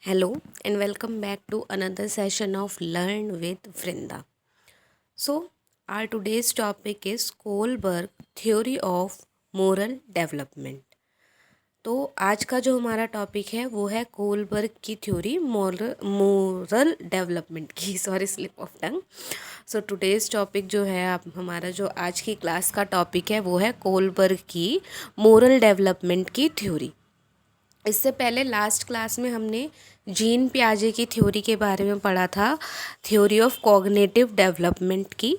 Hello and welcome back to another session of Learn with Vrinda. So, our today's topic is Kohlberg Theory of Moral Development. तो आज का जो हमारा topic है वो है कोलबर्ग की थ्योरी मोरल डेवलपमेंट की sorry slip of tongue. So today's topic जो है आप हमारा जो आज की क्लास का टॉपिक है वो है कोलबर्ग की मोरल डेवलपमेंट की थ्योरी। इससे पहले लास्ट क्लास में हमने जीन पियाजे की थ्योरी के बारे में पढ़ा था, थ्योरी ऑफ कॉग्निटिव डेवलपमेंट की,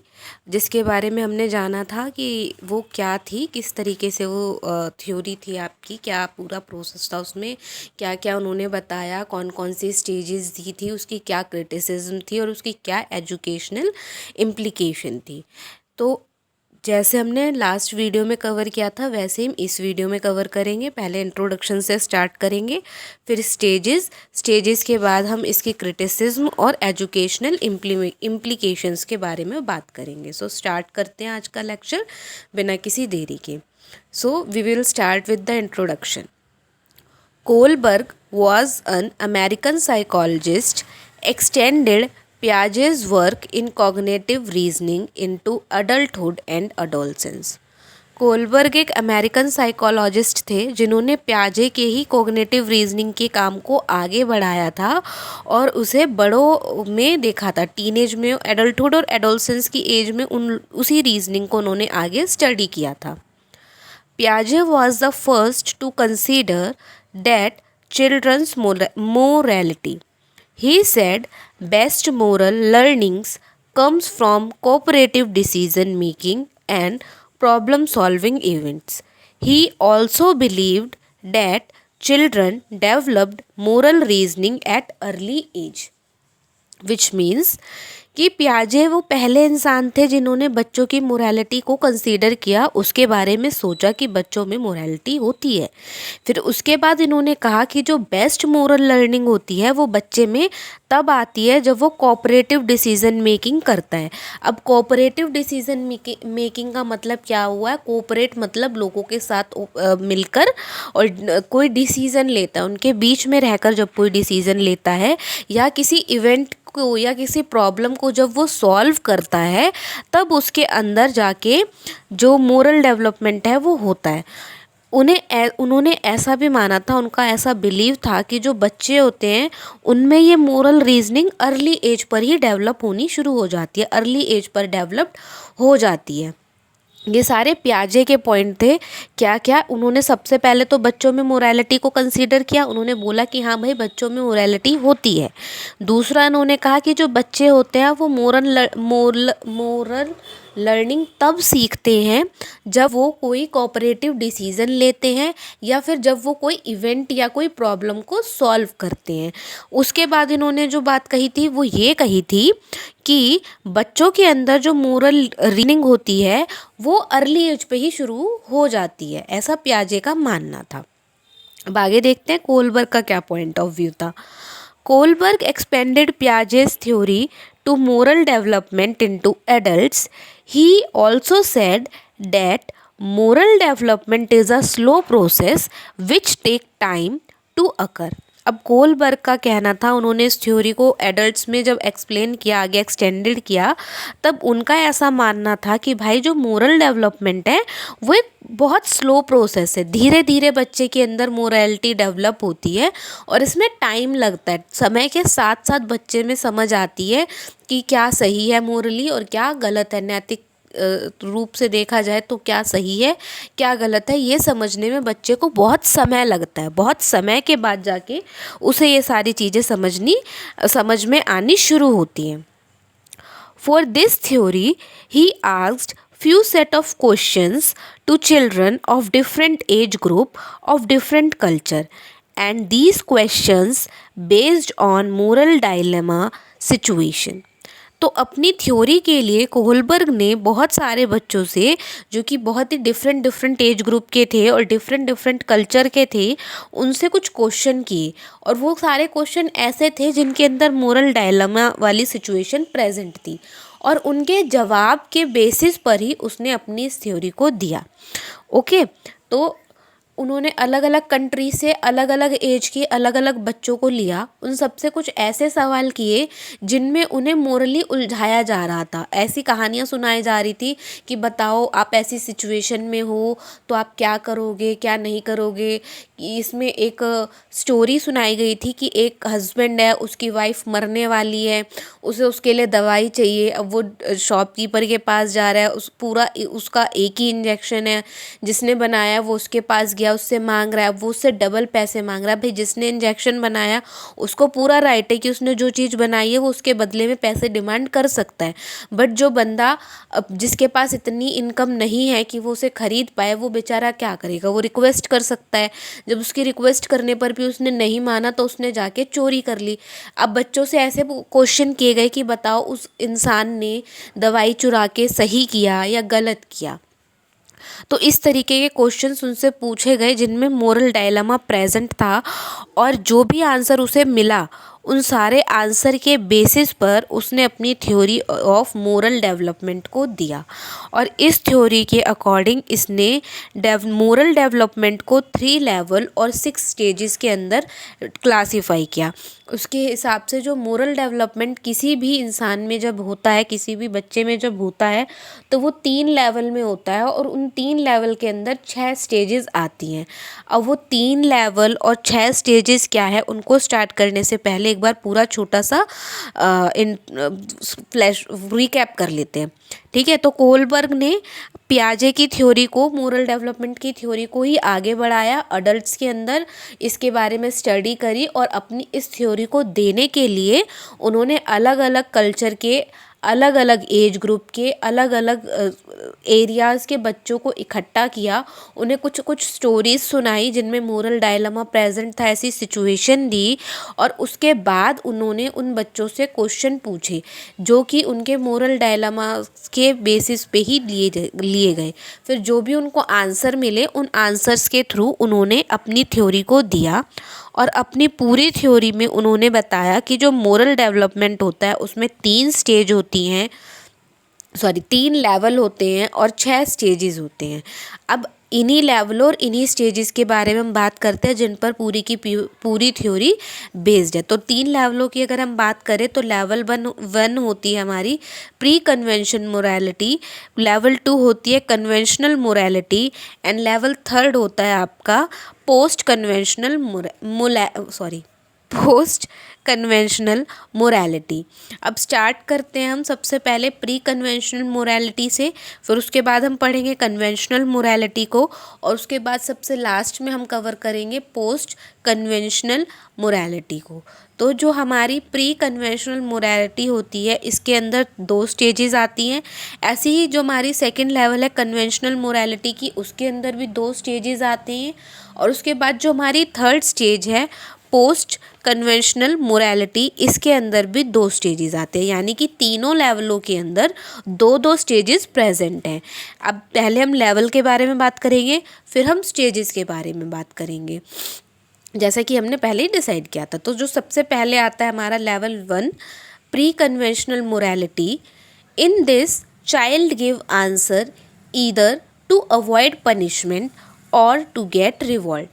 जिसके बारे में हमने जाना था कि वो क्या थी, किस तरीके से वो थ्योरी थी आपकी, क्या पूरा प्रोसेस था उसमें, क्या क्या उन्होंने बताया, कौन कौन सी स्टेजेस दी थी, उसकी क्या क्रिटिसिज्म थी और उसकी क्या एजुकेशनल इम्प्लीकेशन थी। तो जैसे हमने लास्ट वीडियो में कवर किया था वैसे ही हम इस वीडियो में कवर करेंगे। पहले इंट्रोडक्शन से स्टार्ट करेंगे, फिर स्टेजेस के बाद हम इसकी क्रिटिसिज्म और एजुकेशनल इम्प्लीकेशंस के बारे में बात करेंगे। सो स्टार्ट करते हैं आज का लेक्चर बिना किसी देरी के। So we will start with the introduction. Kohlberg was an American psychologist, extended Piaget's work in cognitive reasoning into adulthood and adolescence. Kohlberg एक अमेरिकन साइकोलॉजिस्ट थे जिन्होंने प्याजे के ही कॉग्निटिव रीजनिंग के काम को आगे बढ़ाया था और उसे बड़ों में देखा था, टीनेज में, एडल्टहुड और एडोलसेंस की एज में उसी रीजनिंग को उन्होंने आगे स्टडी किया था। Piaget was the first to consider that children's morality. He said best moral learnings comes from cooperative decision making and problem solving events. He also believed that children developed moral reasoning at early age, which means कि पियाजे वो पहले इंसान थे जिन्होंने बच्चों की morality को consider किया, उसके बारे में सोचा कि बच्चों में मोरालिटी होती है। फिर उसके बाद इन्होंने कहा कि जो बेस्ट मोरल लर्निंग होती है वो बच्चे में तब आती है जब वो कोऑपरेटिव डिसीजन मेकिंग करता है। अब कोऑपरेटिव डिसीजन मेकिंग का मतलब क्या हुआ है? कोऑपरेट मतलब लोगों के साथ मिलकर और कोई डिसीजन लेता है, उनके बीच में रहकर जब कोई डिसीजन लेता है या किसी इवेंट को या किसी प्रॉब्लम को जब वो सॉल्व करता है तब उसके अंदर जाके जो मोरल डेवलपमेंट है वो होता है। उन्होंने ऐसा भी माना था, उनका ऐसा बिलीव था कि जो बच्चे होते हैं उनमें ये moral reasoning early as per ही डेवलप होनी शुरू हो जाती है, अर्ली एज पर डेवलप्ड हो जाती है। ये सारे प्याजे के पॉइंट थे। क्या क्या उन्होंने सबसे पहले तो बच्चों में मोरालिटी को कंसीडर किया, उन्होंने बोला कि हाँ भाई बच्चों में मोरालिटी होती है। दूसरा उन्होंने कहा कि जो बच्चे होते हैं वो मोरल लर्निंग तब सीखते हैं जब वो कोई कोऑपरेटिव डिसीजन लेते हैं या फिर जब वो कोई इवेंट या कोई प्रॉब्लम को सॉल्व करते हैं। उसके बाद इन्होंने जो बात कही थी वो ये कही थी कि बच्चों के अंदर जो मोरल रीजनिंग होती है वो अर्ली एज पे ही शुरू हो जाती है, ऐसा पियाजे का मानना था। अब आगे देखते हैं कोलबर्ग का क्या पॉइंट ऑफ व्यू था। Kohlberg expanded Piaget's theory to moral development into adults. He also said that moral development is a slow process which take time to occur. अब कोलबर्ग का कहना था, उन्होंने इस थ्योरी को एडल्ट्स में जब एक्सप्लेन किया, आगे एक्सटेंडेड किया, तब उनका ऐसा मानना था कि भाई जो मोरल डेवलपमेंट है वो एक बहुत स्लो प्रोसेस है, धीरे धीरे बच्चे के अंदर मोरालिटी डेवलप होती है और इसमें टाइम लगता है। समय के साथ साथ बच्चे में समझ आती है कि क्या सही है मोरली और क्या गलत है, नैतिक रूप से देखा जाए तो क्या सही है क्या गलत है, ये समझने में बच्चे को बहुत समय लगता है। बहुत समय के बाद जाके उसे ये सारी चीज़ें समझ में आनी शुरू होती हैं। For this theory, he asked few set of questions to children of different age group of different culture, and these questions based on moral dilemma situation. तो अपनी थ्योरी के लिए कोहलबर्ग ने बहुत सारे बच्चों से, जो कि बहुत ही डिफरेंट एज ग्रुप के थे और डिफरेंट कल्चर के थे, उनसे कुछ क्वेश्चन किए और वो सारे क्वेश्चन ऐसे थे जिनके अंदर मोरल डायलेमा वाली सिचुएशन प्रेजेंट थी और उनके जवाब के बेसिस पर ही उसने अपनी इस थ्योरी को दिया। ओके, तो उन्होंने अलग अलग कंट्री से अलग अलग एज के अलग अलग बच्चों को लिया, उन सबसे कुछ ऐसे सवाल किए जिनमें उन्हें मोरली उलझाया जा रहा था। ऐसी कहानियाँ सुनाई जा रही थी कि बताओ आप ऐसी सिचुएशन में हो तो आप क्या करोगे क्या नहीं करोगे। इसमें एक स्टोरी सुनाई गई थी कि एक हस्बैंड है, उसकी वाइफ मरने वाली है, उसे उसके लिए दवाई चाहिए। अब वो शॉपकीपर के पास जा रहा है, उसका एक ही इंजेक्शन है, जिसने बनाया वो उसके पास गया, उससे मांग रहा है, वो उससे डबल पैसे मांग रहा है। भाई जिसने इंजेक्शन बनाया उसको पूरा राइट है कि उसने जो चीज़ बनाई है वो उसके बदले में पैसे डिमांड कर सकता है। बट जो बंदा अब जिसके पास इतनी इनकम नहीं है कि वो उसे खरीद पाए, वो बेचारा क्या करेगा, वो रिक्वेस्ट कर सकता है। जब उसकी रिक्वेस्ट करने पर भी उसने नहीं माना तो उसने जाके चोरी कर ली। अब बच्चों से ऐसे क्वेश्चन किए गए कि बताओ उस इंसान ने दवाई चुरा के सही किया या गलत किया। तो इस तरीके के क्वेश्चंस उनसे पूछे गए जिनमें मोरल डायलेमा प्रेजेंट था, और जो भी आंसर उसे मिला उन सारे आंसर के बेसिस पर उसने अपनी थ्योरी ऑफ मोरल डेवलपमेंट को दिया। और इस थ्योरी के अकॉर्डिंग इसने मोरल डेवलपमेंट को 3 लेवल और 6 स्टेजेस के अंदर क्लासीफाई किया। उसके हिसाब से जो मोरल डेवलपमेंट किसी भी इंसान में जब होता है, किसी भी बच्चे में जब होता है, तो वो 3 लेवल में होता है, और उन 3 लेवल के अंदर 6 स्टेजेस आती हैं। अब वो 3 लेवल और 6 स्टेजेस क्या है, उनको स्टार्ट करने से पहले एक बार पूरा छोटा सा इन फ्लैश रिकैप कर लेते हैं। ठीक है, तो कोलबर्ग ने पियाजे की थ्योरी को, मोरल डेवलपमेंट की थ्योरी को ही आगे बढ़ाया अडल्ट्स के अंदर, इसके बारे में स्टडी करी, और अपनी इस थ्योरी को देने के लिए उन्होंने अलग अलग कल्चर के, अलग अलग एज ग्रुप के, अलग अलग एरियाज़ के बच्चों को इकट्ठा किया, उन्हें कुछ कुछ स्टोरीज सुनाई जिनमें मोरल डायलेमा प्रेजेंट था, ऐसी सिचुएशन दी, और उसके बाद उन्होंने उन बच्चों से क्वेश्चन पूछे जो कि उनके मोरल डायलेमा के बेसिस पे ही लिए गए। फिर जो भी उनको आंसर मिले उन आंसर्स के थ्रू उन्होंने अपनी थ्योरी को दिया, और अपनी पूरी थ्योरी में उन्होंने बताया कि जो मोरल डेवलपमेंट होता है उसमें 3 स्टेज होती हैं, 3 लेवल होते हैं और 6 स्टेजेस होते हैं। अब इन्हीं लेवल और इन्हीं स्टेजेस के बारे में हम बात करते हैं जिन पर पूरी की पूरी थ्योरी बेस्ड है। तो 3 लेवलों की अगर हम बात करें तो लेवल 1 होती है हमारी प्री कन्वेंशन मोरालिटी, लेवल 2 होती है कन्वेंशनल मोरालिटी, एंड लेवल 3 होता है आपका post conventional post conventional morality. अब स्टार्ट करते हैं हम सबसे पहले प्री कन्वेंशनल मोरालिटी से, फिर उसके बाद हम पढ़ेंगे कन्वेंशनल मोरालिटी को, और उसके बाद सबसे लास्ट में हम कवर करेंगे पोस्ट कन्वेंशनल मोरालिटी को। तो जो हमारी प्री कन्वेंशनल मोरालिटी होती है इसके अंदर 2 स्टेजेस आती हैं। ऐसी ही जो हमारी सेकंड लेवल है कन्वेंशनल मोरालिटी की, उसके अंदर भी 2 स्टेजेस आते हैं। और उसके बाद जो हमारी थर्ड स्टेज है पोस्ट कन्वेंशनल मोरालिटी, इसके अंदर भी 2 स्टेजेस आते हैं, यानी कि तीनों लेवलों के अंदर 2-2 स्टेजेस प्रेजेंट हैं। अब पहले हम लेवल के बारे में बात करेंगे, फिर हम स्टेजेस के बारे में बात करेंगे, जैसा कि हमने पहले ही डिसाइड किया था। तो जो सबसे पहले आता है हमारा level 1 pre conventional morality. In this child give answer either to avoid punishment और टू गेट रिवॉर्ड।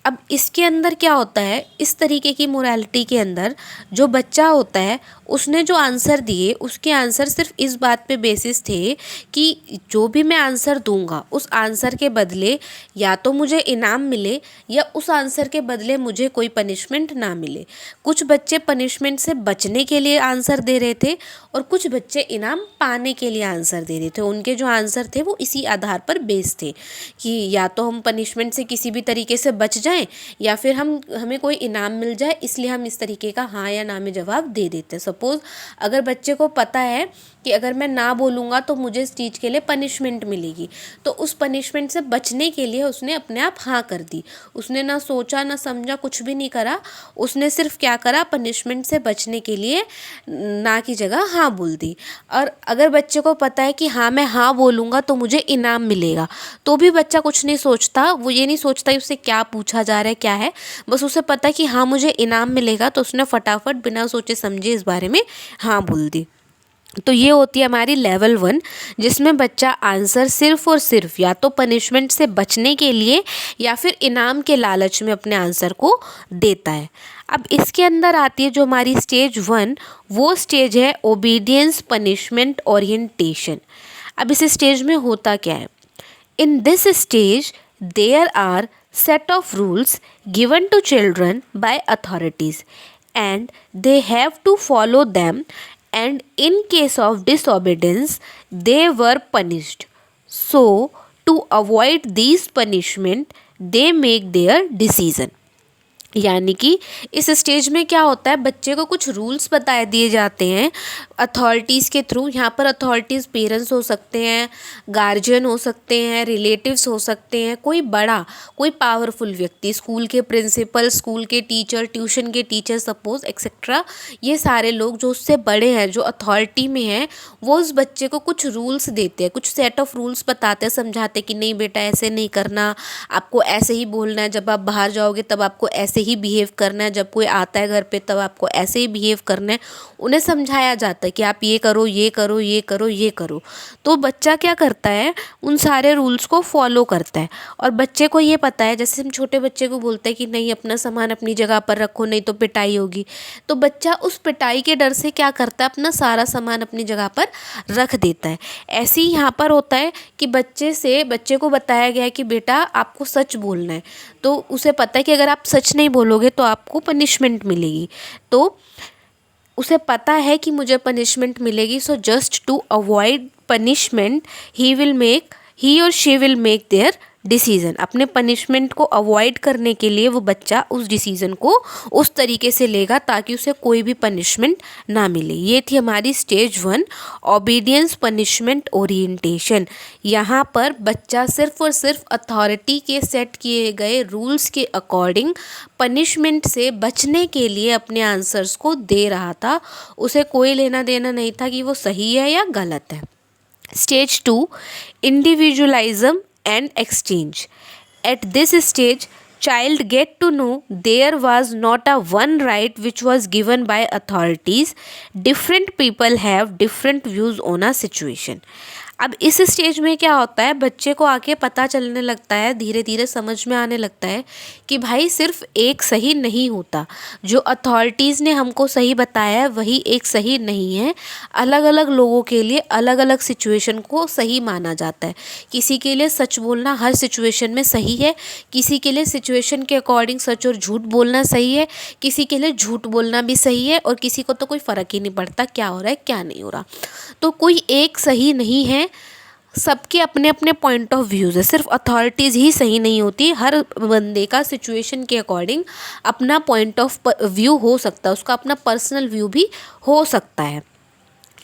अब इसके अंदर क्या होता है, इस तरीके की मोरालिटी के अंदर जो बच्चा होता है उसने जो आंसर दिए उसके आंसर सिर्फ इस बात पे बेसिस थे कि जो भी मैं आंसर दूंगा उस आंसर के बदले या तो मुझे इनाम मिले या उस आंसर के बदले मुझे कोई पनिशमेंट ना मिले। कुछ बच्चे पनिशमेंट से बचने के लिए आंसर दे रहे थे और कुछ बच्चे इनाम पाने के लिए आंसर दे रहे थे। उनके जो आंसर थे वो इसी आधार पर बेस्ड थे कि या तो हम पनिशमेंट से किसी भी तरीके से बच जाएं या फिर हमें कोई इनाम मिल जाए, इसलिए हम इस तरीके का हाँ या ना में जवाब दे देते हैं। सपोज़ अगर बच्चे को पता है कि अगर मैं ना बोलूँगा तो मुझे इस चीज़ के लिए पनिशमेंट मिलेगी, तो उस पनिशमेंट से बचने के लिए उसने अपने आप हाँ कर दी। उसने ना सोचा ना समझा, कुछ भी नहीं करा, उसने सिर्फ क्या करा, पनिशमेंट से बचने के लिए ना की जगह हाँ बोल दी। और अगर बच्चे को पता है कि हाँ मैं हाँ बोलूँगा तो मुझे इनाम मिलेगा, तो भी बच्चा कुछ नहीं सोचता, वो ये नहीं सोचता कि उससे क्या पूछा जा रहा है क्या है, बस उसे पता है कि हाँ मुझे इनाम मिलेगा, तो उसने फटाफट बिना सोचे समझे इस बारे में हाँ बोल दी। तो ये होती है हमारी लेवल 1, जिसमें बच्चा आंसर सिर्फ और सिर्फ या तो पनिशमेंट से बचने के लिए या फिर इनाम के लालच में अपने आंसर को देता है। अब इसके अंदर आती है जो हमारी स्टेज 1, वो स्टेज है ओबीडियंस पनिशमेंट ओरिएंटेशन। अब इस स्टेज में होता क्या है? In this stage there are set of rules given to children by authorities and they have to follow them, and in case of disobedience they were punished. So to avoid these punishment they make their decision. यानी कि इस stage में क्या होता है, बच्चे को कुछ रूल्स बताए दिए जाते हैं अथॉरिटीज़ के थ्रू। यहाँ पर अथॉरिटीज़ पेरेंट्स हो सकते हैं, गार्जियन हो सकते हैं, रिलेटिव्स हो सकते हैं, कोई बड़ा, कोई पावरफुल व्यक्ति, स्कूल के प्रिंसिपल, स्कूल के टीचर, ट्यूशन के टीचर सपोज एक्सेट्रा। ये सारे लोग जो उससे बड़े हैं, जो अथॉरिटी में हैं, वो उस बच्चे को कुछ रूल्स देते हैं, कुछ सेट ऑफ रूल्स बताते हैं, समझाते कि नहीं बेटा ऐसे नहीं करना, आपको ऐसे ही बोलना है, जब आप बाहर जाओगे तब आपको ऐसे ही बिहेव करना है, जब कोई आता है घर पे तब आपको ऐसे ही बिहेव करना है। उन्हें समझाया जाता है कि आप ये करो, ये करो, ये करो, ये करो। तो बच्चा क्या करता है, उन सारे रूल्स को फॉलो करता है। और बच्चे को ये पता है, जैसे हम छोटे बच्चे को बोलते हैं कि नहीं अपना सामान अपनी जगह पर रखो नहीं तो पिटाई होगी, तो बच्चा उस पिटाई के डर से क्या करता है, अपना सारा सामान अपनी जगह पर रख देता है। ऐसे ही यहाँ पर होता है कि बच्चे को बताया गया है कि बेटा आपको सच बोलना है, तो उसे पता है कि अगर आप सच नहीं बोलोगे तो आपको पनिशमेंट मिलेगी। तो उसे पता है कि मुझे पनिशमेंट मिलेगी, so just to avoid punishment he और she will make their decision. अपने पनिशमेंट को अवॉइड करने के लिए वो बच्चा उस डिसीज़न को उस तरीके से लेगा ताकि उसे कोई भी पनिशमेंट ना मिले। ये थी हमारी स्टेज 1, ओबीडियंस पनिशमेंट ओरिएंटेशन। यहाँ पर बच्चा सिर्फ और सिर्फ अथॉरिटी के सेट किए गए रूल्स के अकॉर्डिंग पनिशमेंट से बचने के लिए अपने आंसर्स को दे रहा था। उसे कोई लेना देना नहीं था कि वो सही है या गलत है। Stage 2, individualism and exchange. At this stage, child get to know there was not a one right which was given by authorities. Different people have different views on a situation. अब इस स्टेज में क्या होता है, बच्चे को आके पता चलने लगता है, धीरे धीरे समझ में आने लगता है कि भाई सिर्फ एक सही नहीं होता, जो अथॉरिटीज़ ने हमको सही बताया है वही एक सही नहीं है। अलग अलग लोगों के लिए अलग अलग सिचुएशन को सही माना जाता है। किसी के लिए सच बोलना हर सिचुएशन में सही है, किसी के लिए सिचुएशन के अकॉर्डिंग सच और झूठ बोलना सही है, किसी के लिए झूठ बोलना भी सही है, और किसी को तो कोई फ़र्क ही नहीं पड़ता क्या हो रहा है क्या नहीं हो रहा। तो कोई एक सही नहीं है, सबके अपने अपने पॉइंट ऑफ व्यूज़ है। सिर्फ अथॉरिटीज़ ही सही नहीं होती, हर बंदे का सिचुएशन के अकॉर्डिंग अपना पॉइंट ऑफ व्यू हो सकता है, उसका अपना पर्सनल व्यू भी हो सकता है।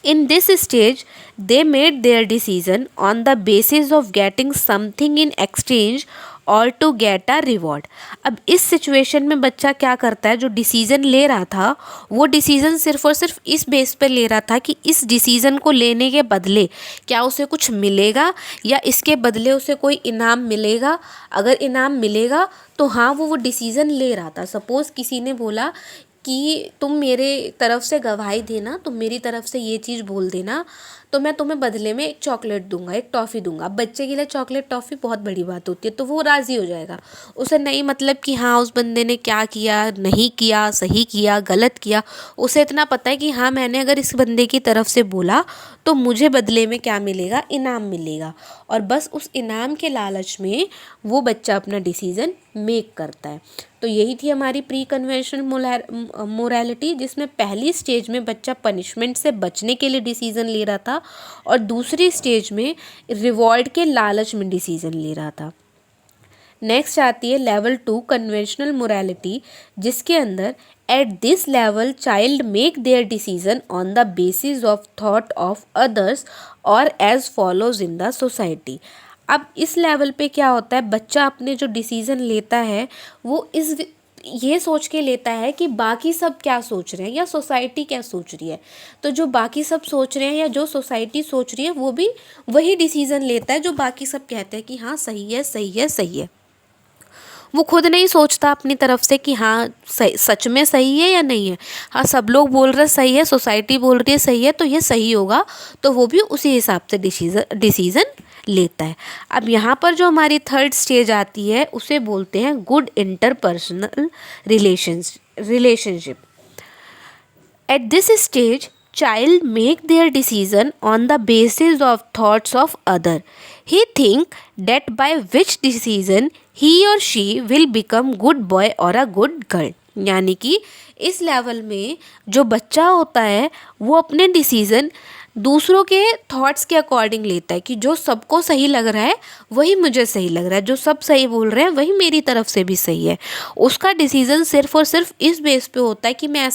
In this stage, they made their decision on the basis of getting something in exchange और टू गेट अ रिवॉर्ड। अब इस सिचुएशन में बच्चा क्या करता है, जो डिसीज़न ले रहा था वो डिसीज़न सिर्फ और सिर्फ इस बेस पर ले रहा था कि इस डिसीज़न को लेने के बदले क्या उसे कुछ मिलेगा या इसके बदले उसे कोई इनाम मिलेगा। अगर इनाम मिलेगा तो हाँ वो डिसीज़न ले रहा था। सपोज़ किसी ने बोला कि तुम मेरे तरफ से गवाही देना, तुम मेरी तरफ से ये चीज़ बोल देना तो मैं तुम्हें बदले में एक चॉकलेट दूंगा, एक टॉफ़ी दूंगा। अब बच्चे के लिए चॉकलेट टॉफ़ी बहुत बड़ी बात होती है, तो वो राज़ी हो जाएगा। उसे नहीं मतलब कि हाँ उस बंदे ने क्या किया, नहीं किया, सही किया, गलत किया। उसे इतना पता है कि हाँ मैंने अगर इस बंदे की तरफ से बोला तो मुझे बदले में क्या मिलेगा, इनाम मिलेगा। और बस उस इनाम के लालच में वो बच्चा अपना डिसीज़न मेक करता है। तो यही थी हमारी प्री कन्वेंशनल मोरालिटी, जिसमें पहली स्टेज में बच्चा पनिशमेंट से बचने के लिए डिसीज़न ले रहा था और दूसरी स्टेज में रिवॉर्ड के लालच में डिसीज़न ले रहा था। नेक्स्ट आती है लेवल 2 कन्वेंशनल मोरालिटी, जिसके अंदर at this level child make their decision on the basis of thought of others और as follows in the society. अब इस लेवल पे क्या होता है, बच्चा अपने जो डिसीज़न लेता है वो ये सोच के लेता है कि बाकी सब क्या सोच रहे हैं या सोसाइटी क्या सोच रही है। तो जो बाकी सब सोच रहे हैं या जो सोसाइटी सोच रही है वो भी वही डिसीज़न लेता है जो बाकी सब कहते हैं कि हाँ सही है, सही है, सही है। वो खुद नहीं सोचता अपनी तरफ से कि हाँ सही, सच में सही है या नहीं है। हाँ सब लोग बोल रहे सही है, सोसाइटी बोल रही है सही है, तो ये सही होगा, तो वो भी उसी हिसाब से डिसीज़न लेता है। अब यहाँ पर जो हमारी थर्ड स्टेज आती है उसे बोलते हैं good interpersonal relationship. At this stage, child make their decision on the basis of thoughts of other. He think that by which decision he or she will become good boy or a good girl. यानी कि इस level में जो बच्चा होता है वो अपने डिसीज़न दूसरों के थॉट्स के अकॉर्डिंग लेता है कि जो सबको सही लग रहा है वही मुझे सही लग रहा है, जो सब सही बोल रहे हैं वही मेरी तरफ से भी सही है। उसका डिसीज़न सिर्फ और सिर्फ इस बेस पे होता है कि मैं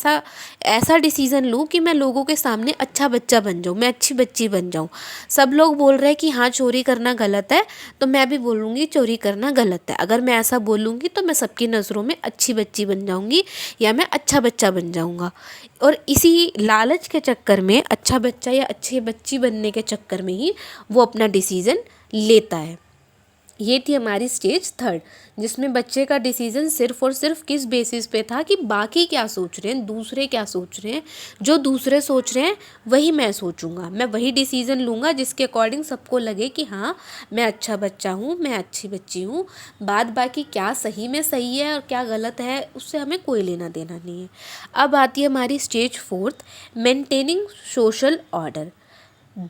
ऐसा डिसीज़न लूँ कि मैं लोगों के सामने अच्छा बच्चा बन जाऊँ, मैं अच्छी बच्ची बन जाऊँ। सब लोग बोल रहे हैं कि हाँ चोरी करना गलत है, तो मैं भी बोलूँगी चोरी करना गलत है। अगर मैं ऐसा बोलूँगी तो मैं सबकी नज़रों में अच्छी बच्ची बन जाऊँगी या मैं अच्छा बच्चा बन जाऊँगा। और इसी लालच के चक्कर में, अच्छा बच्चा या अच्छी बच्ची बनने के चक्कर में ही वो अपना डिसीज़न लेता है। ये थी हमारी स्टेज थर्ड, जिसमें बच्चे का डिसीज़न सिर्फ और सिर्फ किस बेसिस पे था कि बाकी क्या सोच रहे हैं, दूसरे क्या सोच रहे हैं। जो दूसरे सोच रहे हैं वही मैं सोचूंगा, मैं वही डिसीज़न लूँगा जिसके अकॉर्डिंग सबको लगे कि हाँ मैं अच्छा बच्चा हूँ, मैं अच्छी बच्ची हूँ। बाद बाकी क्या सही में सही है और क्या गलत है उससे हमें कोई लेना देना नहीं है। अब आती है हमारी stage fourth, maintaining social order.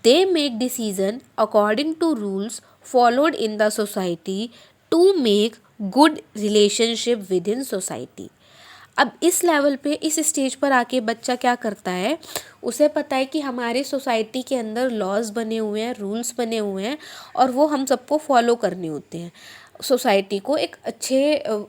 They make decision according to rules followed in the society to make good relationship within society. अब इस लेवल पे, इस स्टेज पर आके बच्चा क्या करता है, उसे पता है कि हमारे सोसाइटी के अंदर लॉज बने हुए हैं, रूल्स बने हुए हैं और वो हम सबको फॉलो करने होते हैं सोसाइटी को एक अच्छे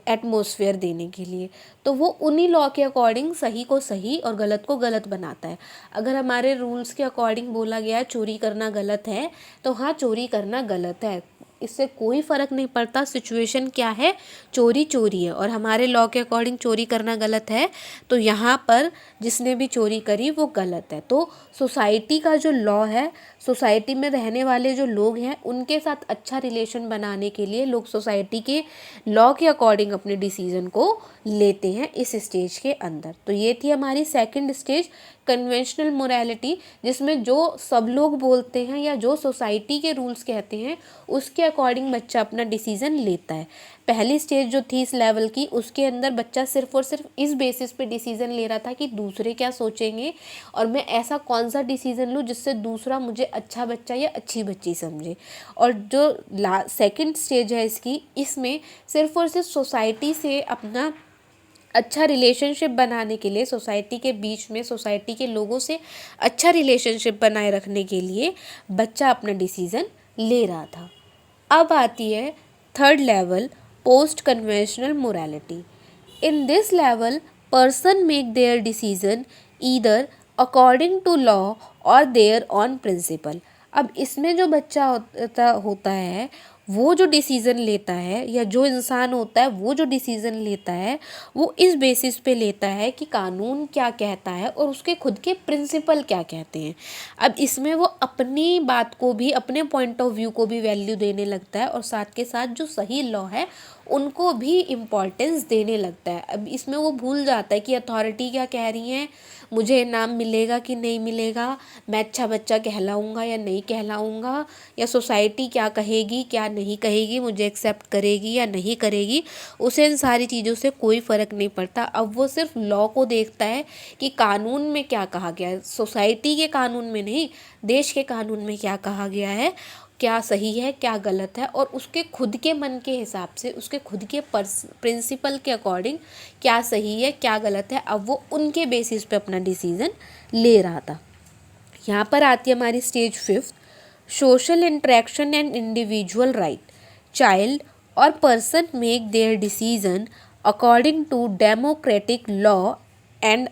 एटमॉस्फेयर देने के लिए। तो वो उन्हीं लॉ के अकॉर्डिंग सही को सही और गलत को गलत बनाता है। अगर हमारे रूल्स के अकॉर्डिंग बोला गया है चोरी करना गलत है, तो हाँ चोरी करना गलत है, इससे कोई फ़र्क नहीं पड़ता सिचुएशन क्या है, चोरी चोरी है। और हमारे लॉ के अकॉर्डिंग चोरी करना गलत है, तो यहाँ पर जिसने भी चोरी करी वो गलत है। तो सोसाइटी का जो लॉ है, सोसाइटी में रहने वाले जो लोग हैं उनके साथ अच्छा रिलेशन बनाने के लिए लोग सोसाइटी के लॉ के अकॉर्डिंग अपने डिसीज़न को लेते हैं इस स्टेज के अंदर। तो ये थी हमारी सेकंड स्टेज, कन्वेंशनल मोरालिटी, जिसमें जो सब लोग बोलते हैं या जो सोसाइटी के रूल्स कहते हैं उसके अकॉर्डिंग बच्चा अपना डिसीज़न लेता है। पहली स्टेज जो थी इस लेवल की, उसके अंदर बच्चा सिर्फ और सिर्फ इस बेसिस पे डिसीज़न ले रहा था कि दूसरे क्या सोचेंगे और मैं ऐसा कौन सा डिसीज़न लूँ जिससे दूसरा मुझे अच्छा बच्चा या अच्छी बच्ची समझे। और जो सेकंड स्टेज है इसकी, इसमें सिर्फ और सिर्फ सोसाइटी से अपना अच्छा रिलेशनशिप बनाने के लिए, सोसाइटी के बीच में सोसाइटी के लोगों से अच्छा रिलेशनशिप बनाए रखने के लिए बच्चा अपना डिसीज़न ले रहा था। अब आती है third level, post conventional morality. In this level person make their decision either according to law और देयर ऑन प्रिंसिपल। अब इसमें जो बच्चा होता है वो जो डिसीज़न लेता है, या जो इंसान होता है वो जो डिसीज़न लेता है, वो इस बेसिस पे लेता है कि कानून क्या कहता है और उसके खुद के प्रिंसिपल क्या कहते हैं। अब इसमें वो अपनी बात को भी, अपने पॉइंट ऑफ व्यू को भी वैल्यू देने लगता है और साथ के साथ जो सही लॉ है उनको भी इम्पॉर्टेंस देने लगता है। अब इसमें वो भूल जाता है कि अथॉरिटी क्या कह रही है, मुझे इनाम मिलेगा कि नहीं मिलेगा, मैं अच्छा बच्चा कहलाऊँगा या नहीं कहलाऊँगा, या सोसाइटी क्या कहेगी क्या नहीं कहेगी, मुझे एक्सेप्ट करेगी या नहीं करेगी, उसे इन सारी चीज़ों से कोई फ़र्क नहीं पड़ता। अब वो सिर्फ लॉ को देखता है कि कानून में क्या कहा गया है, सोसाइटी के कानून में नहीं, देश के कानून में क्या कहा गया है, क्या सही है क्या गलत है, और उसके खुद के मन के हिसाब से, उसके खुद के प्रिंसिपल के अकॉर्डिंग क्या सही है क्या गलत है, अब वो उनके बेसिस पे अपना डिसीज़न ले रहा था। यहाँ पर आती है हमारी stage fifth, social interaction and individual right. Child और person make their decision according to democratic law and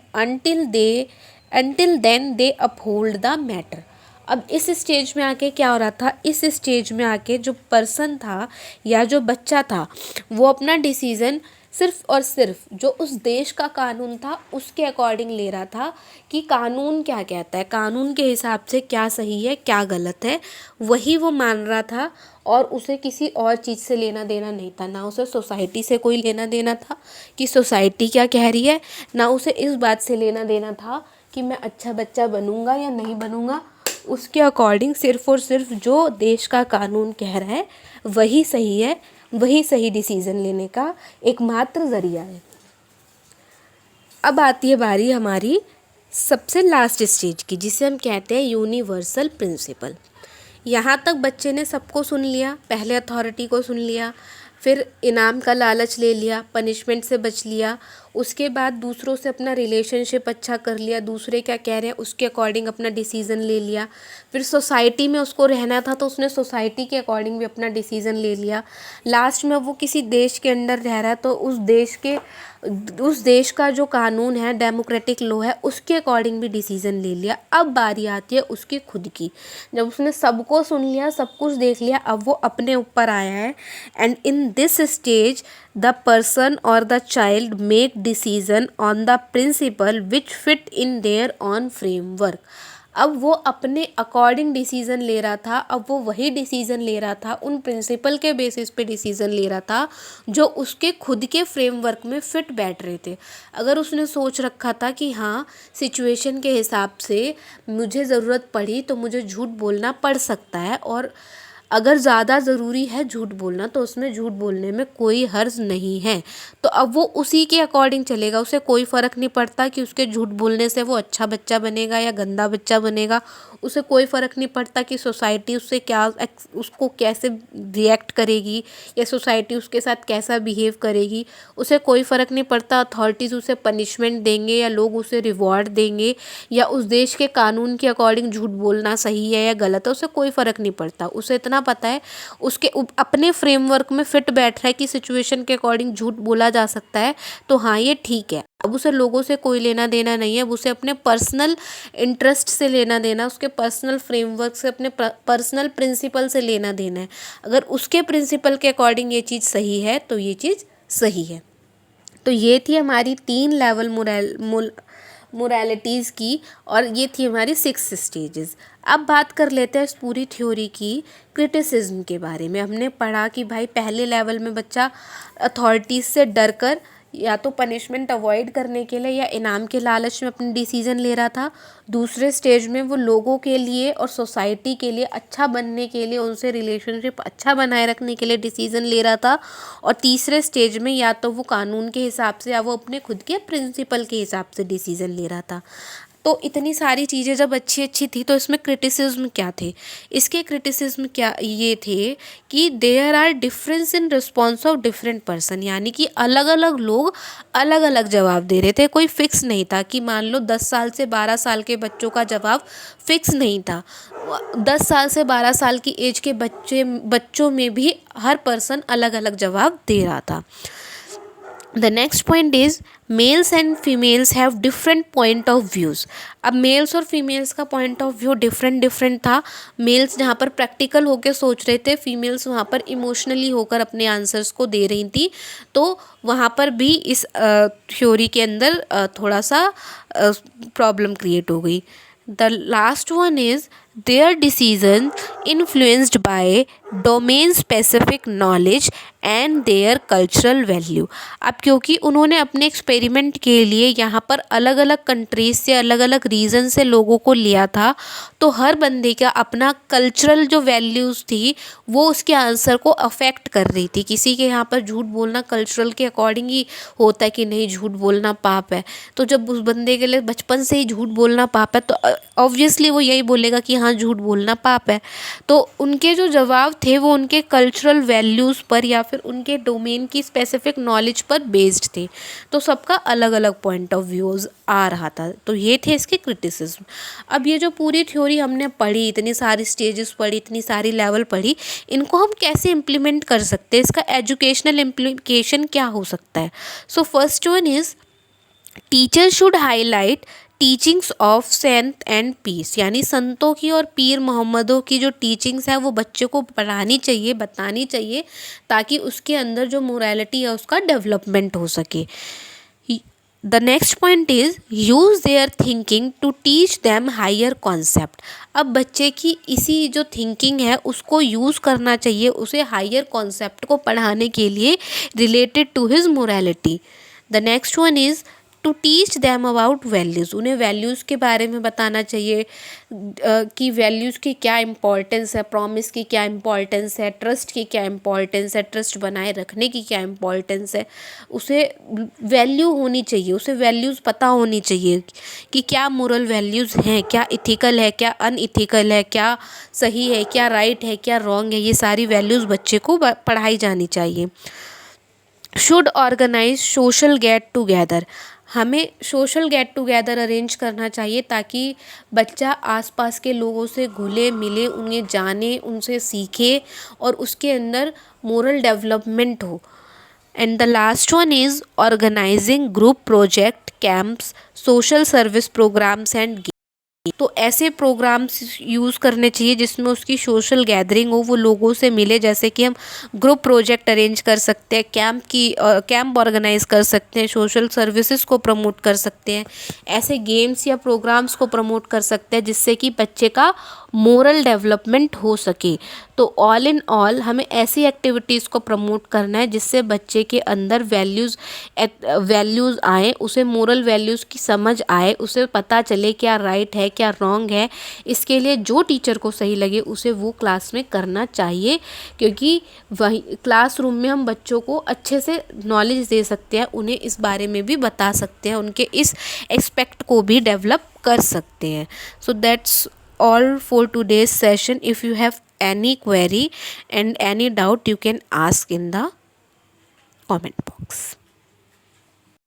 until then they uphold the matter। अब इस स्टेज में आके क्या हो रहा था, इस स्टेज में आके जो पर्सन था या जो बच्चा था वो अपना डिसीज़न सिर्फ और सिर्फ जो उस देश का कानून था उसके अकॉर्डिंग ले रहा था कि कानून क्या कहता है, कानून के हिसाब से क्या सही है क्या गलत है, वही वो मान रहा था। और उसे किसी और चीज़ से लेना देना नहीं था, ना उसे सोसाइटी से कोई लेना देना था कि सोसाइटी क्या कह रही है, ना उसे इस बात से लेना देना था कि मैं अच्छा बच्चा बनूंगा या नहीं बनूंगा। उसके अकॉर्डिंग सिर्फ और सिर्फ जो देश का कानून कह रहा है वही सही है, वही सही डिसीज़न लेने का एकमात्र ज़रिया है। अब आती है बारी हमारी सबसे लास्ट स्टेज की, जिसे हम कहते हैं यूनिवर्सल प्रिंसिपल। यहाँ तक बच्चे ने सबको सुन लिया, पहले अथॉरिटी को सुन लिया, फिर इनाम का लालच ले लिया, पनिशमेंट से बच लिया, उसके बाद दूसरों से अपना रिलेशनशिप अच्छा कर लिया, दूसरे क्या कह रहे हैं उसके अकॉर्डिंग अपना डिसीज़न ले लिया, फिर सोसाइटी में उसको रहना था तो उसने सोसाइटी के अकॉर्डिंग भी अपना डिसीज़न ले लिया, लास्ट में वो किसी देश के अंडर रह रहा है तो उस देश का जो कानून है, डेमोक्रेटिक लॉ है, उसके अकॉर्डिंग भी डिसीज़न ले लिया। अब बारी आती है उसकी खुद की। जब उसने सबको सुन लिया, सब कुछ देख लिया, अब वो अपने ऊपर आया है। And in this stage the person और the child make decision on the principle which fit in their own framework. अब वो अपने अकॉर्डिंग डिसीज़न ले रहा था, अब वो वही डिसीज़न ले रहा था, उन प्रिंसिपल के बेसिस पे डिसीज़न ले रहा था जो उसके खुद के फ्रेमवर्क में फिट बैठ रहे थे। अगर उसने सोच रखा था कि हाँ सिचुएशन के हिसाब से मुझे ज़रूरत पड़ी तो मुझे झूठ बोलना पड़ सकता है, और अगर ज़्यादा ज़रूरी है झूठ बोलना तो उसमें झूठ बोलने में कोई हर्ज नहीं है, तो अब वो उसी के अकॉर्डिंग चलेगा। उसे कोई फ़र्क नहीं पड़ता कि उसके झूठ बोलने से वो अच्छा बच्चा बनेगा या गंदा बच्चा बनेगा, उसे कोई फ़र्क नहीं पड़ता कि सोसाइटी उससे उसको कैसे रिएक्ट करेगी या सोसाइटी उसके साथ कैसा बिहेव करेगी, उसे कोई फ़र्क नहीं पड़ता अथॉरिटीज़ उसे पनिशमेंट देंगे या लोग उसे रिवॉर्ड देंगे या उस देश के कानून के अकॉर्डिंग झूठ बोलना सही है या गलत है, उसे कोई फ़र्क नहीं पड़ता। उसे इतना पता है उसके अपने फ्रेमवर्क में फिट बैठ रहा है कि सिचुएशन के अकॉर्डिंग झूठ बोला जा सकता है, तो हाँ ये ठीक है। अब उसे लोगों से कोई लेना देना नहीं है, अब उसे अपने पर्सनल इंटरेस्ट से लेना देना, उसके पर्सनल फ्रेमवर्क से, अपने पर्सनल प्रिंसिपल से लेना देना है। अगर उसके प्रिंसिपल के अकॉर्डिंग ये चीज़ सही है तो ये चीज़ सही है। तो ये थी हमारी 3 लेवल मोरालिटीज़ की, और ये थी हमारी 6 स्टेजेस। अब बात कर लेते हैं इस पूरी थ्योरी की क्रिटिसिज्म के बारे में। हमने पढ़ा कि भाई पहले लेवल में बच्चा अथॉरिटीज़ से डर कर या तो पनिशमेंट अवॉइड करने के लिए या इनाम के लालच में अपनी डिसीज़न ले रहा था, दूसरे स्टेज में वो लोगों के लिए और सोसाइटी के लिए अच्छा बनने के लिए, उनसे रिलेशनशिप अच्छा बनाए रखने के लिए डिसीज़न ले रहा था, और तीसरे स्टेज में या तो वो कानून के हिसाब से या वो अपने खुद के प्रिंसिपल के हिसाब से डिसीज़न ले रहा था। तो इतनी सारी चीज़ें जब अच्छी अच्छी थी तो इसमें क्रिटिसिज्म क्या थे? इसके क्रिटिसिज्म क्या ये थे कि there are difference in response of different person, यानी कि अलग अलग लोग अलग अलग जवाब दे रहे थे, कोई फिक्स नहीं था कि मान लो 10 साल से 12 साल के बच्चों का जवाब फिक्स नहीं था। 10 साल से 12 साल की एज के बच्चों में भी हर पर्सन अलग अलग जवाब दे रहा था। The next point is males and females have different point of views। अब मेल्स और फीमेल्स का पॉइंट ऑफ व्यू डिफरेंट था। मेल्स जहाँ पर प्रैक्टिकल होकर सोच रहे थे, फीमेल्स वहाँ पर इमोशनली होकर अपने आंसर्स को दे रही थी। तो वहाँ पर भी इस थ्योरी के अंदर थोड़ा सा प्रॉब्लम क्रिएट हो गई। The last one is their decision influenced by domain specific knowledge and their cultural value। अब क्योंकि उन्होंने अपने एक्सपेरिमेंट के लिए यहाँ पर अलग अलग कंट्रीज से, अलग अलग रीजन से लोगों को लिया था, तो हर बंदे का अपना कल्चरल जो वैल्यूज़ थी वो उसके आंसर को अफेक्ट कर रही थी। किसी के यहाँ पर झूठ बोलना कल्चरल के अकॉर्डिंग ही होता है कि नहीं झूठ बोलना पाप है, तो जब उस बंदे के लिए बचपन से ही झूठ बोलना पाप है तो ऑब्वियसली वो यही बोलेगा कि हाँ झूठ बोलना पाप है। तो उनके जो जवाब थे वो उनके कल्चरल वैल्यूज़ पर या फिर उनके डोमेन की स्पेसिफिक नॉलेज पर बेस्ड थे, तो सबका अलग अलग पॉइंट ऑफ व्यूज़ आ रहा था। तो ये थे इसके क्रिटिसिज्म। अब ये जो पूरी थ्योरी हमने पढ़ी, इतनी सारी स्टेजेस पढ़ी, इतनी सारी लेवल पढ़ी, इनको हम कैसे इम्प्लीमेंट कर सकते हैं, इसका एजुकेशनल इम्प्लीकेशन क्या हो सकता है? So first one is teacher should highlight teachings of saint and peace, यानी संतों की और पीर मोहम्मदों की जो टीचिंग्स है वो बच्चे को पढ़ानी चाहिए, बतानी चाहिए, ताकि उसके अंदर जो मोरालिटी है उसका डेवलपमेंट हो सके। The next point is use their thinking to teach them higher concept. अब बच्चे की इसी जो थिंकिंग है उसको यूज़ करना चाहिए, उसे हायर कॉन्सेप्ट को पढ़ाने के लिए related to his morality. The next one is to teach them about values. उन्हें वैल्यूज़ के बारे में बताना चाहिए कि वैल्यूज़ की क्या इम्पोर्टेंस है, प्रॉमिस की क्या इम्पोर्टेंस है, ट्रस्ट की क्या इम्पोर्टेंस है, ट्रस्ट बनाए रखने की क्या इम्पोर्टेंस है। उसे वैल्यू होनी चाहिए, उसे वैल्यूज़ पता होनी चाहिए कि क्या मोरल वैल्यूज़ हैं, क्या इथिकल है, क्या अनइथिकल है, क्या सही है, क्या राइट है, क्या रॉन्ग है। ये सारी वैल्यूज़ बच्चे को पढ़ाई जानी चाहिए। Should organize social get together. हमें सोशल गेट टुगेदर अरेंज करना चाहिए ताकि बच्चा आसपास के लोगों से घुले मिले, उन्हें जाने, उनसे सीखे और उसके अंदर मोरल डेवलपमेंट हो। And the last one is organizing group project, camps, social service programs and. तो ऐसे प्रोग्राम्स यूज़ करने चाहिए जिसमें उसकी सोशल गैदरिंग हो, वो लोगों से मिले। जैसे कि हम ग्रुप प्रोजेक्ट अरेंज कर सकते हैं, कैंप ऑर्गेनाइज कर सकते हैं, सोशल सर्विसेज को प्रमोट कर सकते हैं, ऐसे गेम्स या प्रोग्राम्स को प्रमोट कर सकते हैं जिससे कि बच्चे का मोरल डेवलपमेंट हो सके। तो ऑल इन ऑल हमें ऐसी एक्टिविटीज़ को प्रमोट करना है जिससे बच्चे के अंदर वैल्यूज़ आए, उसे मोरल वैल्यूज़ की समझ आए, उसे पता चले क्या राइट है क्या रॉन्ग है। इसके लिए जो टीचर को सही लगे उसे वो क्लास में करना चाहिए, क्योंकि वही क्लासरूम में हम बच्चों को अच्छे से नॉलेज दे सकते हैं, उन्हें इस बारे में भी बता सकते हैं, उनके इस एक्सपेक्ट को भी डेवलप कर सकते हैं। So that's all for today's session. If you have any query and any doubt, you can ask in the comment box.